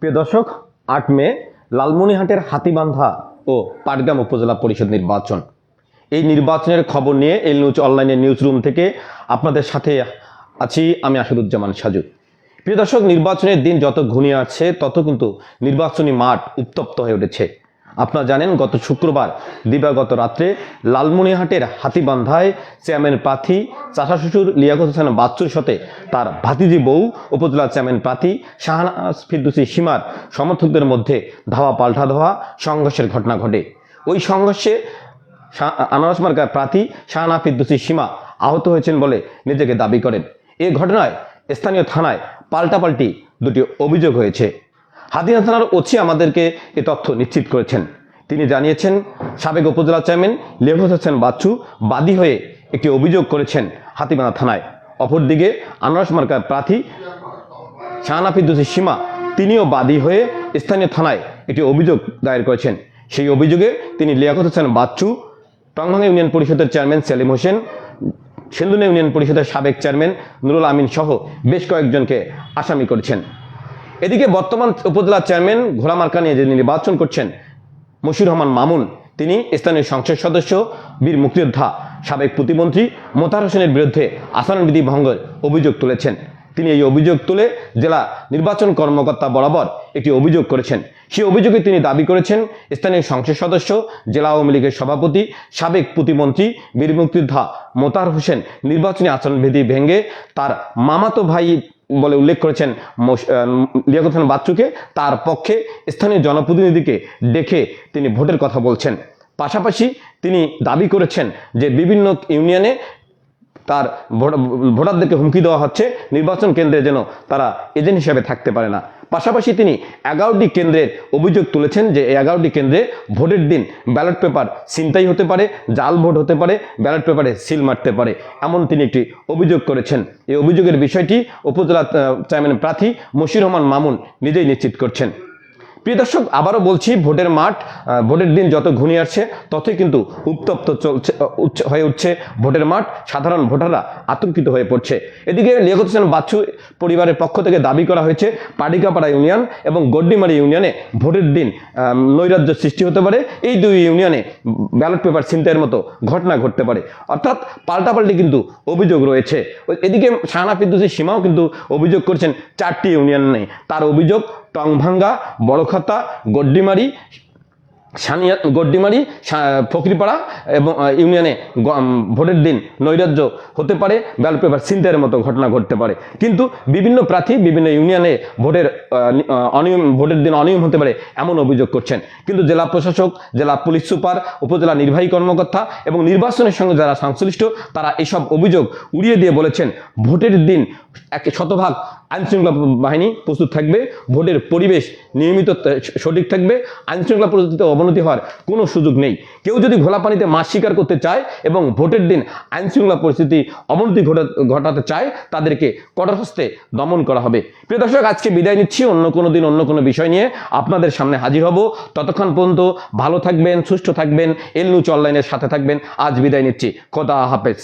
প্রিয় দর্শক, ৮ মে লালমনিরহাটের হাতীবান্ধা ও পাটগ্রাম উপজেলা পরিষদ নির্বাচন। এই নির্বাচনের খবর নিয়ে এল নিউজ অনলাইনের নিউজ রুম থেকে আপনাদের সাথে আছি আমি আসাদুজ্জামান সাজু। প্রিয় দর্শক, নির্বাচনের দিন যত ঘনিয়ে আসছে তত কিন্তু নির্বাচনী মাঠ উত্তপ্ত হয়ে উঠেছে। আপনারা জানেন, গত শুক্রবার দিবাগত রাত্রে লালমনিরহাটের হাতীবান্ধায় চেয়ারম্যান প্রার্থী চাচা শ্বশুর লিয়াকত হোসেন বাচ্চুর সাথে তার ভাতিজি বউ উপজেলা চেয়ারম্যান প্রার্থী শাহনাজ ফিরদৌসী সীমার সমর্থকদের মধ্যে ধাওয়া পাল্টা ধাওয়া সংঘর্ষের ঘটনা ঘটে। ওই সংঘর্ষে আনারস মার্কার প্রার্থী শাহনাজ ফিরদৌসী সীমা আহত হয়েছেন বলে নিজেকে দাবি করেন। এই ঘটনায় স্থানীয় থানায় পাল্টাপাল্টি দুটি অভিযোগ হয়েছে। হাতিয়ান থানার ওসি আমাদেরকে এ তথ্য নিশ্চিত করেছেন। তিনি জানিয়েছেন, সাবেক উপজেলা চেয়ারম্যান লিয়াকত হোসেন বাচ্চু বাদী হয়ে একটি অভিযোগ করেছেন হাতীবান্ধা থানায়। অপরদিকে আনারস মার্কার প্রার্থী শাহনাজ ফিরদৌসী সীমা তিনিও বাদী হয়ে স্থানীয় থানায় একটি অভিযোগ দায়ের করেছেন। সেই অভিযোগে তিনি লিয়াকত হোসেন বাচ্চু, টংভাঙ্গা ইউনিয়ন পরিষদের চেয়ারম্যান সেলিম হোসেন, সেন্দুনা ইউনিয়ন পরিষদের সাবেক চেয়ারম্যান নুরুল আমিন সহ বেশ কয়েকজনকে আসামি করেছেন। এদিকে বর্তমান উপজেলা চেয়ারম্যান ঘোড়া মার্কা নিয়ে যে নির্বাচন করছেন মশিউর রহমান মামুন, তিনি স্থানীয় সংসদ সদস্য বীর মুক্তিযোদ্ধা সাবেক প্রতিমন্ত্রী মোতাহার হোসেনের বিরুদ্ধে আচরণবিধি ভঙ্গের অভিযোগ তুলেছেন। তিনি এই অভিযোগ তুলে জেলা নির্বাচন কর্মকর্তা বরাবর একটি অভিযোগ করেছেন। সেই অভিযোগে তিনি দাবি করেছেন, স্থানীয় সংসদ সদস্য, জেলা আওয়ামী লীগের সভাপতি, সাবেক প্রতিমন্ত্রী বীর মুক্তিযোদ্ধা মোতাহার হোসেন নির্বাচনী আচরণবিধি ভেঙে তার মামাতো ভাই বলে উল্লেখ করেছেন লিয়াকত হোসেন বাচ্চুকে, তার পক্ষে স্থানীয় জনপ্রতিনিধিকে ডেকে তিনি ভোটের কথা বলছেন। পাশাপাশি তিনি দাবি করেছেন যে বিভিন্ন ইউনিয়নে তার ভোটারদেরকে হুমকি দেওয়া হচ্ছে, নির্বাচন কেন্দ্রে যেন তারা এজেন্ট হিসেবে থাকতে পারে না। পাশাপাশি তিনি 11টি কেন্দ্রের অভিযোগ তুলেছেন যে এই 11টি কেন্দ্রে ভোটের দিন ব্যালট পেপার ছিনতাই হতে পারে, জাল ভোট হতে পারে, ব্যালট পেপারে সিল মারতে পারে, এমন তিনি একটি অভিযোগ করেছেন। এই অভিযোগের বিষয়টি উপজেলা চেয়ারম্যান প্রার্থী মশিউর রহমান মামুন নিজেই নিশ্চিত করছেন। প্রিয় দর্শক, আবারও বলছি, ভোটের মাঠ, ভোটের দিন যত ঘনিয়ে আসছে ততই কিন্তু উত্তপ্ত হয়ে উঠছে ভোটের মাঠ। সাধারণ ভোটাররা আতঙ্কিত হয়ে পড়ছে। এদিকে লিয়াকত হোসেন বাচ্চু পরিবারের পক্ষ থেকে দাবি করা হয়েছে, পাডিকাপাড়া ইউনিয়ন এবং গড্ডিমারি ইউনিয়নে ভোটের দিন নৈরাজ্য সৃষ্টি হতে পারে। এই দুই ইউনিয়নে ব্যালট পেপার ছিনতাইয়ের মতো ঘটনা ঘটতে পারে। অর্থাৎ পাল্টাপাল্টি কিন্তু অভিযোগ রয়েছে। এদিকে শাহনাজ ফিরদৌসী সীমাও কিন্তু অভিযোগ করছেন 4টি ইউনিয়ন নেই। তার অভিযোগ টংভাঙ্গা, বড়খাতা, গড্ডিমারি, ফকিরপাড়া এবং ইউনিয়নে ভোটের দিন নৈরাজ্য হতে পারে, ব্যালট পেপার ছিনতাইয়ের মতো ঘটনা ঘটতে পারে। কিন্তু বিভিন্ন প্রার্থী বিভিন্ন ইউনিয়নে ভোটের দিন অনিয়ম হতে পারে এমন অভিযোগ করছেন। কিন্তু জেলা প্রশাসক, জেলা পুলিশ সুপার, উপজেলা নির্বাহী কর্মকর্তা এবং নির্বাচনের সঙ্গে যারা সংশ্লিষ্ট তারা এসব অভিযোগ উড়িয়ে দিয়ে বলেছেন, ভোটের দিন 100% আইনশৃঙ্খলা বাহিনী প্রস্তুত থাকবে, ভোটের পরিবেশ নিয়মিত সঠিক থাকবে, আইনশৃঙ্খলা পরিস্থিতিতে অবনতি হওয়ার কোনো সুযোগ নেই। কেউ যদি ঘোলা পানিতে মাছ শিকার করতে চায় এবং ভোটের দিন আইনশৃঙ্খলা পরিস্থিতি অবনতি ঘটাতে চায়, তাদেরকে কঠোর হস্তে দমন করা হবে। প্রিয় দর্শক, আজকে বিদায় নিচ্ছি। অন্য কোনো দিন অন্য কোনো বিষয় নিয়ে আপনাদের সামনে হাজির হব। ততক্ষণ পর্যন্ত ভালো থাকবেন, সুস্থ থাকবেন, এল নিউজ অনলাইনের সাথে থাকবেন। আজ বিদায় নিচ্ছি। খোদা হাফেজ।